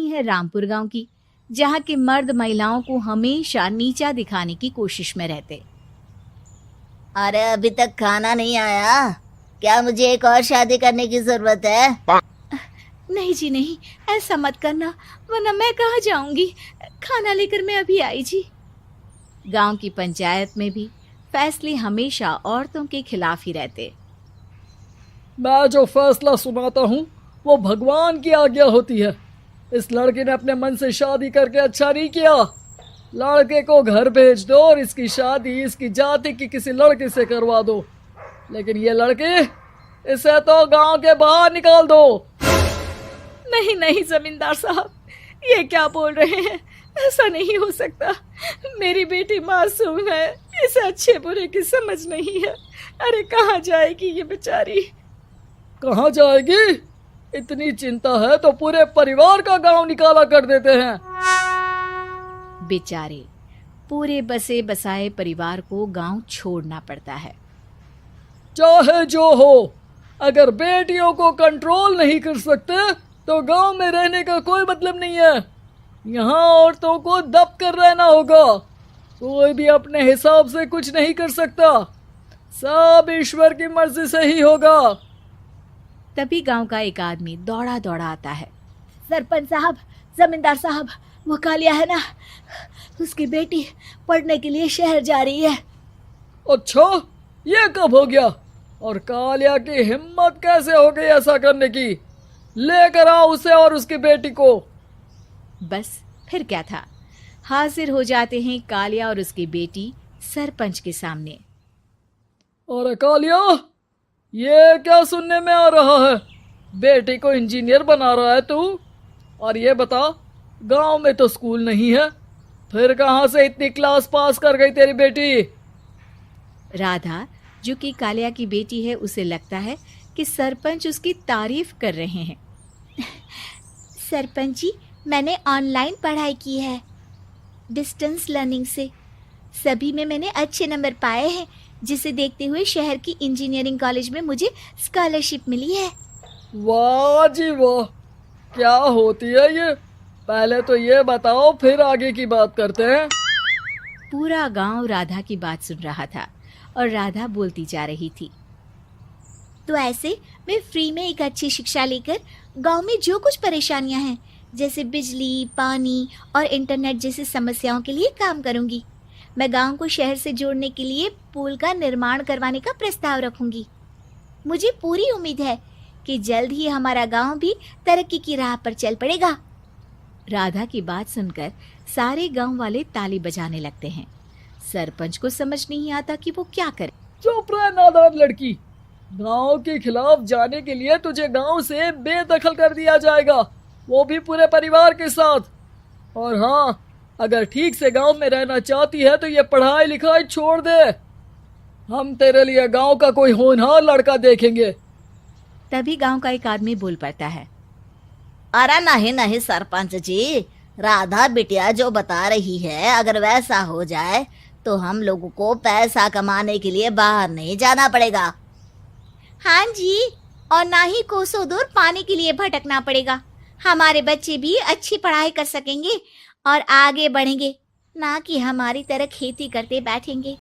है रामपुर गांव की, जहां के मर्द महिलाओं को हमेशा नीचा दिखाने की कोशिश में रहते। अरे अभी तक खाना नहीं आया, क्या मुझे एक और शादी करने की जरूरत है? नहीं जी नहीं, ऐसा मत करना, वरना मैं कहाँ जाऊंगी। खाना लेकर मैं अभी आई जी। गांव की पंचायत में भी फैसले हमेशा औरतों के खिलाफ ही रहते। मैं जो फैसला सुनाता हूँ वो भगवान की आज्ञा होती है। इस लड़के ने अपने मन से शादी करके अच्छा नहीं किया। लड़के को घर भेज दो और इसकी शादी इसकी जाति की किसी लड़के से करवा दो, लेकिन ये लड़की, इसे तो गांव के बाहर निकाल दो। नहीं नहीं जमींदार साहब, ये क्या बोल रहे हैं? ऐसा नहीं हो सकता। मेरी बेटी मासूम है, इसे अच्छे बुरे की समझ नहीं है। अरे कहाँ जाएगी ये बेचारी? कहाँ जाएगी? इतनी चिंता है तो पूरे परिवार का गांव निकाला कर देते हैं। बेचारे पूरे बसे बसाए परिवार को गांव छोड़ना पड़ता है। चाहे जो हो, अगर बेटियों को कंट्रोल नहीं कर सकते तो गांव में रहने का कोई मतलब नहीं है। यहाँ औरतों को दब कर रहना होगा। कोई भी अपने हिसाब से कुछ नहीं कर सकता, सब ईश्वर की मर्जी से ही होगा। तभी गांव का एक आदमी दौड़ा दौड़ा आता है। सरपंच साहब, जमींदार साहब, वो कालिया है ना, उसकी बेटी पढ़ने के लिए शहर जा रही है। अच्छा, ये कब हो गया? और कालिया की हिम्मत कैसे हो गई ऐसा करने की? लेकर आओ उसे और उसकी बेटी को। बस फिर क्या था, हाजिर हो जाते हैं कालिया और उसकी बेटी सरपंच के सामने। अरे कालिया, ये क्या सुनने में आ रहा है? बेटी को इंजीनियर बना रहा है तू? और ये बता, गांव में तो स्कूल नहीं है, फिर कहाँ से इतनी क्लास पास कर गई तेरी बेटी? राधा, जो कि कालिया की बेटी है, उसे लगता है कि सरपंच उसकी तारीफ कर रहे हैं। सरपंच जी, मैंने ऑनलाइन पढ़ाई की है, डिस्टेंस लर्निंग से। सभी में मैंने अच्छे नंबर पाए हैं, जिसे देखते हुए शहर की इंजीनियरिंग कॉलेज में मुझे स्कॉलरशिप मिली है। वाह जी वाह, क्या होती है ये? पहले तो ये बताओ, फिर आगे की बात करते हैं। पूरा गांव राधा की बात सुन रहा था और राधा बोलती जा रही थी। तो ऐसे मैं फ्री में एक अच्छी शिक्षा लेकर गांव में जो कुछ परेशानियां हैं, जैसे बिजली, पानी और इंटरनेट जैसी समस्याओं के लिए काम करूंगी। मैं गांव को शहर से जोड़ने के लिए पुल का निर्माण करवाने का प्रस्ताव रखूंगी। मुझे पूरी उम्मीद है कि जल्द ही हमारा गांव भी तरक्की की राह पर चल पड़ेगा। राधा की बात सुनकर सारे गांव वाले ताली बजाने लगते हैं। सरपंच को समझ नहीं आता कि वो क्या करे। चुप रह नादान लड़की, गांव के खिलाफ जाने के लिए तुझे गांव से बेदखल कर दिया जाएगा, वो भी पूरे परिवार के साथ। और हाँ, अगर ठीक से गांव में रहना चाहती है तो ये पढ़ाई लिखाई छोड़ दे। हम तेरे लिए गांव का कोई होनहार लड़का देखेंगे। तभी गांव का एक आदमी बोल पड़ता है। अरे नहीं नहीं सरपंच जी, राधा बिटिया जो बता रही है, अगर वैसा हो जाए तो हम लोगों को पैसा कमाने के लिए बाहर नहीं जाना पड़ेगा। हाँ जी, और ना ही कोसों दूर पानी के लिए भटकना पड़ेगा। हमारे बच्चे भी अच्छी पढ़ाई कर सकेंगे और आगे बढ़ेंगे, ना कि हमारी तरह खेती करते बैठेंगे।